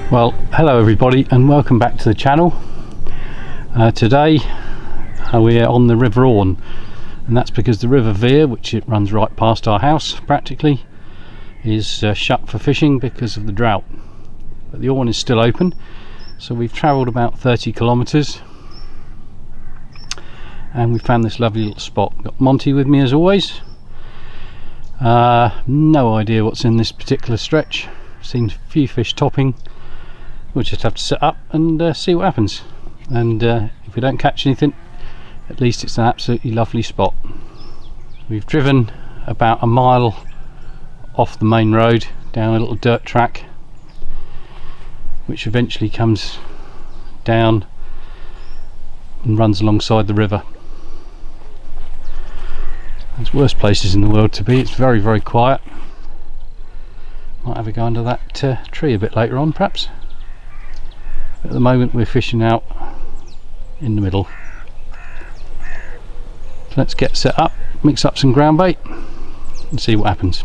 Well, hello everybody and welcome back to the channel. Today we're on the River Orne, and that's because the River Veer, which it runs right past our house practically, is shut for fishing because of the drought. But the Orne is still open, so we've travelled about 30 kilometres and we found this lovely little spot. Got Monty with me as always. No idea what's in this particular stretch. Seen a few fish topping. We'll just have to set up and see what happens, and if we don't catch anything, at least it's an absolutely lovely spot. We've driven about a mile off the main road down a little dirt track which eventually comes down and runs alongside the river. There's worse places in the world to be. It's very, very quiet. Might have a go under that tree a bit later on perhaps. At the moment we're fishing out in the middle. So let's get set up, mix up some ground bait and see what happens.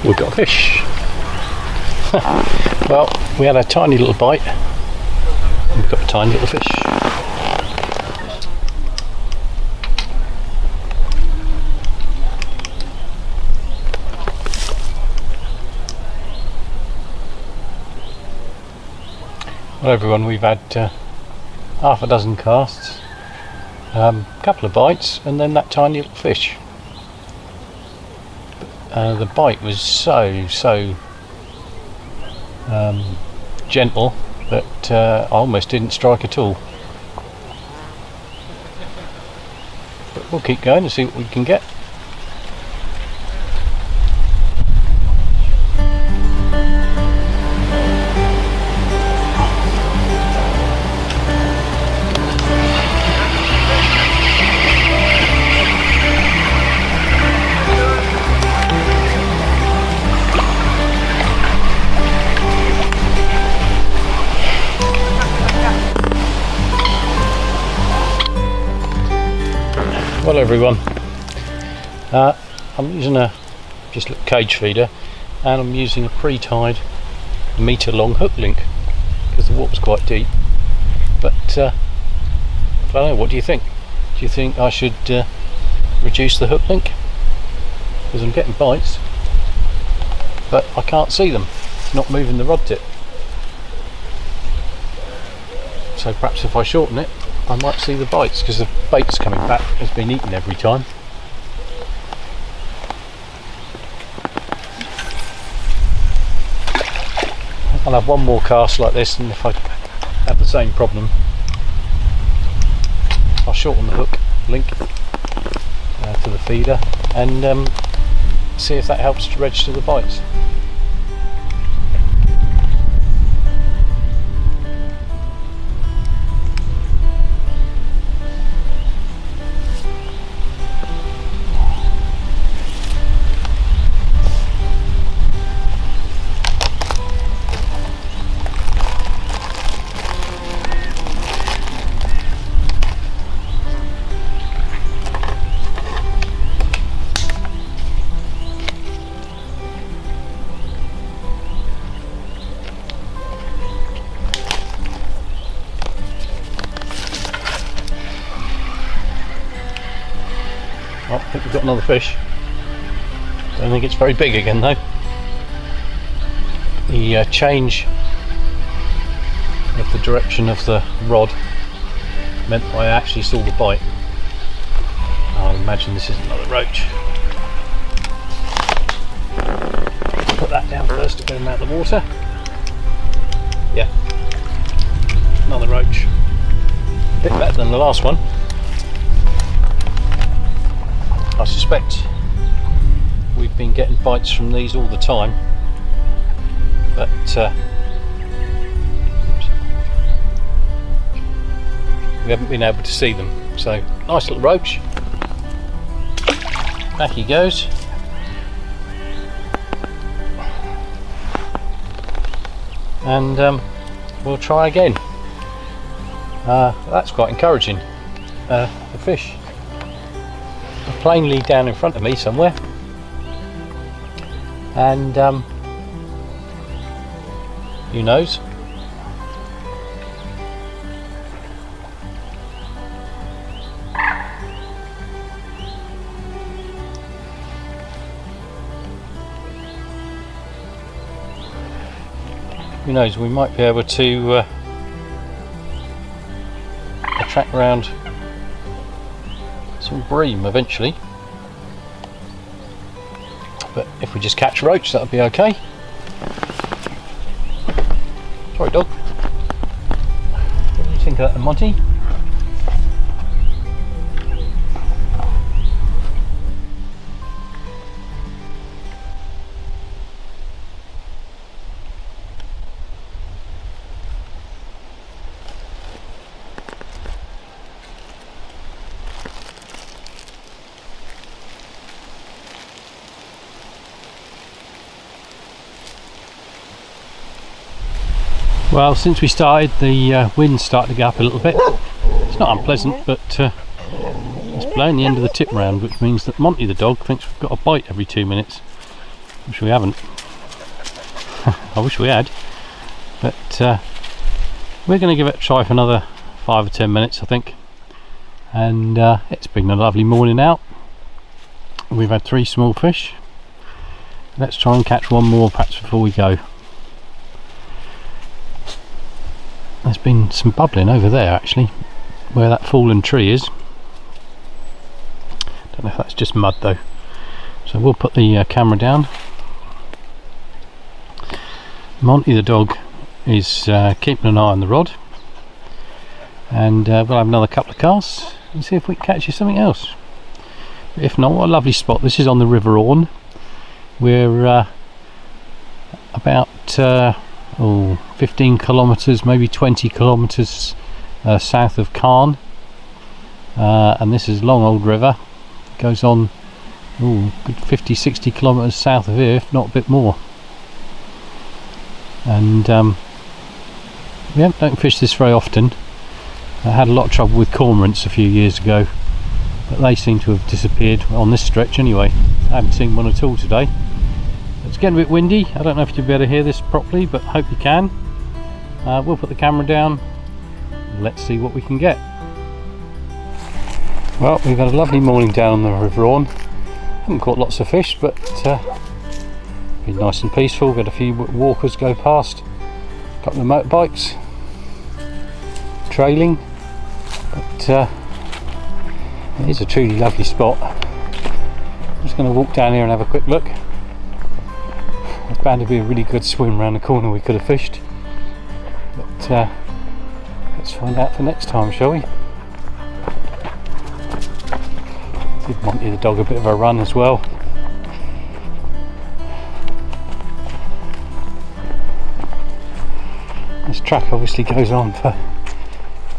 We've got a fish. Well, we had a tiny little bite. We've got a tiny little fish. Well everyone, we've had half a dozen casts, a couple of bites and then that tiny little fish. The bite was so gentle that I almost didn't strike at all. But we'll keep going and see what we can get. Well everyone, I'm using just a little cage feeder, and I'm using a pre-tied metre long hook link because the water's quite deep. But I don't know, what do you think? Do you think I should reduce the hook link? Because I'm getting bites but I can't see them, it's not moving the rod tip. So perhaps if I shorten it I might see the bites, because the bait's coming back, it's been eaten every time. I'll have one more cast like this, and if I have the same problem I'll shorten the hook link to the feeder and see if that helps to register the bites. Well, I think we've got another fish. Don't think it's very big again though. The change of the direction of the rod meant I actually saw the bite. I imagine this is another roach. Put that down first to get him out of the water. Yeah, another roach. A bit better than the last one. I suspect we've been getting bites from these all the time, but we haven't been able to see them. So nice little roach. back he goes. And we'll try again. That's quite encouraging. The fish are plainly down in front of me somewhere, and who knows? Who knows, we might be able to attract around some bream eventually, but if we just catch roach, that'll be okay. Sorry dog. What do you think of that, Monty? Well, since we started, the wind's started to go up a little bit. It's not unpleasant, but it's blowing the end of the tip round, which means that Monty the dog thinks we've got a bite every 2 minutes, which we haven't. I wish we had, but we're going to give it a try for another 5 or 10 minutes, I think. And it's been a lovely morning out. We've had 3 small fish. Let's try and catch one more perhaps before we go. There's been some bubbling over there actually, where that fallen tree is. Don't know if that's just mud though. So we'll put the camera down. Monty the dog is keeping an eye on the rod, and we'll have another couple of casts and see if we can catch you something else. But if not, what a lovely spot. This is on the River Orne. We're about 15 kilometres, maybe 20 kilometres south of Carn, and this is a long old river. It goes on good 50-60 kilometres south of here, if not a bit more. And we don't fish this very often. I had a lot of trouble with cormorants a few years ago, but they seem to have disappeared on this stretch anyway. I haven't seen one at all today. It's getting a bit windy. I don't know if you'll be able to hear this properly, but I hope you can. We'll put the camera down. Let's see what we can get. Well, we've had a lovely morning down on the River Orne. Haven't caught lots of fish, but been nice and peaceful. We've had a few walkers go past, a couple of motorbikes trailing, but it is a truly lovely spot. I'm just going to walk down here and have a quick look. It's bound to be a really good swim around the corner we could have fished, but let's find out for next time, shall we? Give Monty the dog a bit of a run as well. This track obviously goes on for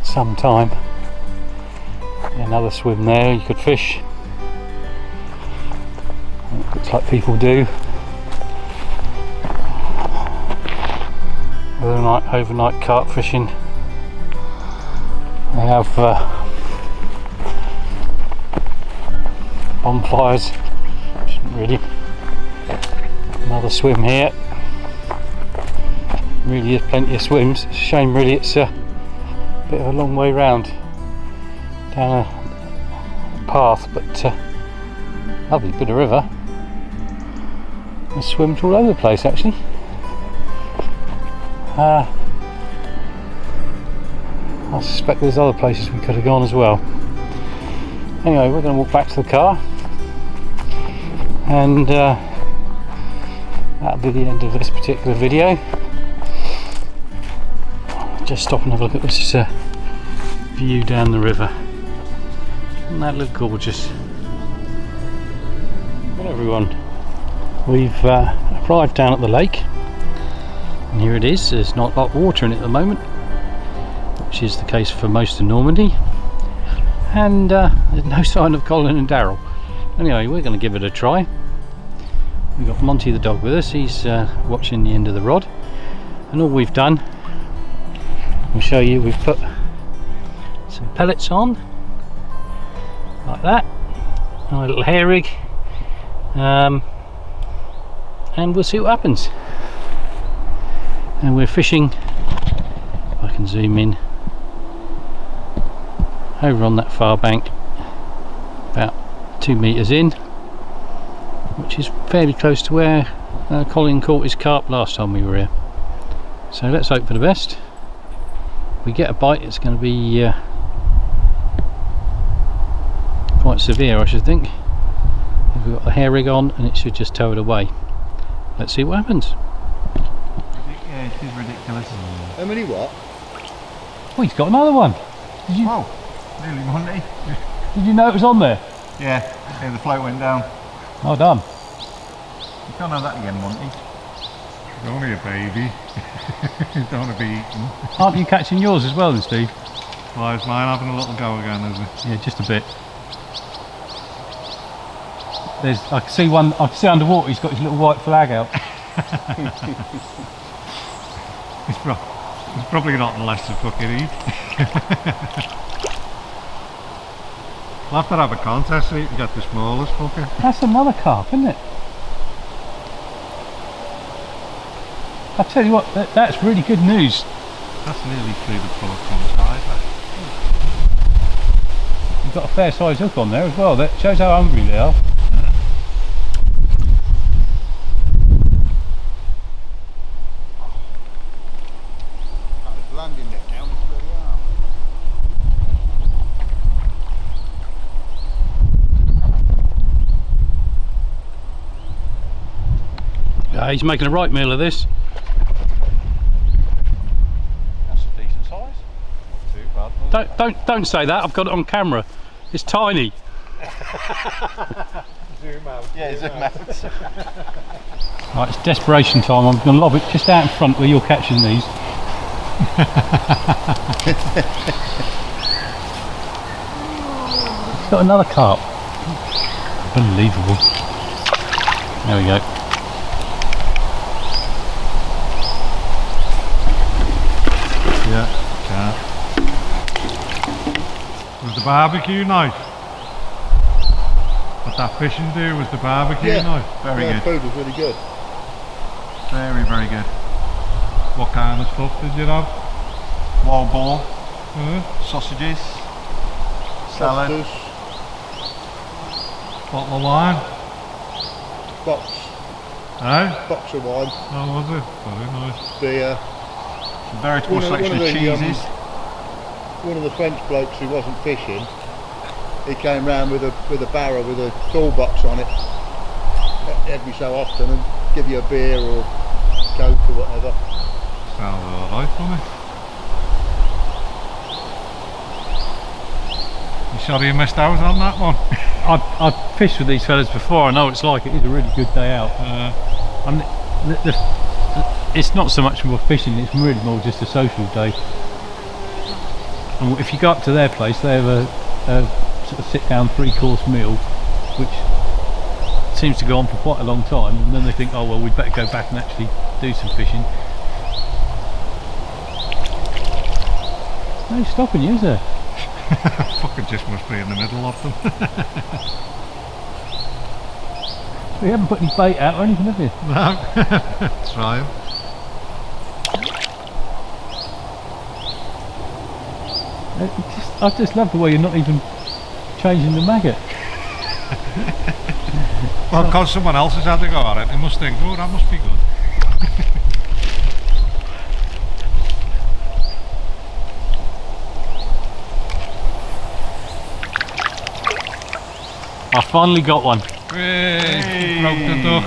some time. Another swim there, you could fish. It looks like people do. Overnight carp fishing. They have bonfires. Shouldn't really. Another swim here. Really is plenty of swims. It's a shame really it's a bit of a long way round down a path, but lovely bit of river. There's swims all over the place actually. I suspect there's other places we could have gone as well. Anyway, we're going to walk back to the car, and that'll be the end of this particular video. Just stop and have a look at this view down the river. Doesn't that look gorgeous? Well everyone, we've arrived down at the lake. And here it is. There's not a lot of water in it at the moment, which is the case for most of Normandy, and there's no sign of Colin and Daryl. Anyway, we're going to give it a try. We've got Monty the dog with us. He's watching the end of the rod, and all we've done, I'll show you, we've put some pellets on like that, and a little hair rig, and we'll see what happens. And we're fishing, if I can zoom in, over on that far bank, about 2 metres in, which is fairly close to where Colin caught his carp last time we were here. So let's hope for the best. If we get a bite, it's going to be quite severe, I should think. We've got the hair rig on and it should just tow it away. Let's see what happens. Yeah, it is ridiculous. How many what? Oh, he's got another one. Did you, Whoa, nearly Monty. did you know it was on there? Yeah, the float went down. Well done. You can't have that again, Monty. It's only a baby. You don't want to be eaten. Aren't you catching yours as well then, Steve? Why is mine having a little go again, is it? Yeah, just a bit. There's, I can see one, I can see underwater he's got his little white flag out. It's probably not unless to fucking eat. We'll have to have a contest so you can get the smallest fucker. That's another carp, isn't it? I tell you what, that's really good news. That's nearly through the full from the side. You've got a fair size hook on there as well. That shows how hungry they are. Landing net down this bloody arm. He's making a right meal of this. That's a decent size. Not too bad. Don't say that. I've got it on camera. It's tiny. Zoom out. Yeah, zoom out. Right, it's desperation time. I'm going to lob it just out in front where you're catching these. It's got another carp. Unbelievable. There we go. Yeah, can't. Was the barbecue knife? What that fishing do was the barbecue knife. Very yeah, good. Food was really good. Very, very good. What kind of stuff did you have? Wild boar, sausages, salad, Lobsters, bottle of wine. box of wine, Oh, was it? Very nice. beer. Some veritable selection of cheeses. One of the French blokes who wasn't fishing, he came round with a barrow with a toolbox on it every so often and give you a beer or Coke or whatever. Sounds alright, doesn't it? You sorry you missed out on that one? I've fished with these fellas before. I know what it's like. It is a really good day out. It's not so much more fishing. It's really more just a social day. And if you go up to their place, they have a sort of sit-down 3-course meal, which seems to go on for quite a long time. And then they think, oh well, we'd better go back and actually do some fishing. No stopping you, is there? Fucker just must be in the middle of them. We haven't put any bait out or anything, have you? No, try 'em. I just love the way you're not even changing the maggot. Well, because someone else has had to go at it, they must think, oh, that must be good. I finally got one. Hey, broke the duck.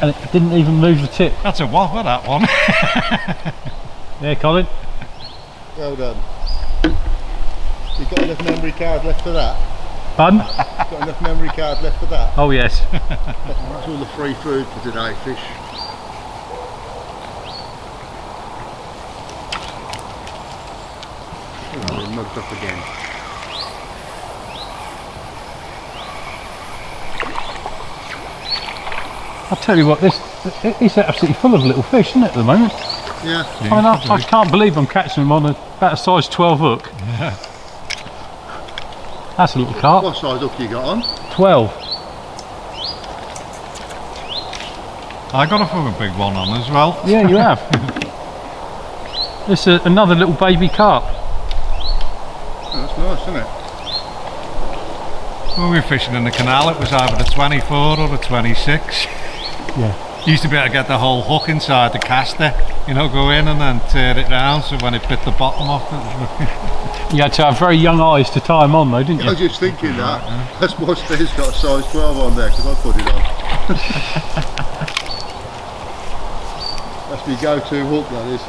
And it didn't even move the tip. That's a whopper, that one. There, Colin. Well done. You got enough memory card left for that? Pardon? Got enough memory card left for that? Oh yes. That's all the free food for today, fish. Oh, they're mugged up again. I'll tell you what, this it's absolutely full of little fish, isn't it, at the moment? Yeah. I mean, I can't believe I'm catching them on about a size 12 hook. Yeah. That's a little carp. What size hook you got on? 12. I got a fucking big one on as well. Yeah, you have. This is another little baby carp. Oh, that's nice, isn't it? When we were fishing in the canal, it was either the 24 or the 26. Yeah. You used to be able to get the whole hook inside the caster, you know, go in and then turn it round, so when it bit the bottom off it was You had to have very young eyes to tie them on, though, didn't I you? was just thinking that. That's why Steve's got a size 12 on there, because I put it on. That's my go-to hook, that is.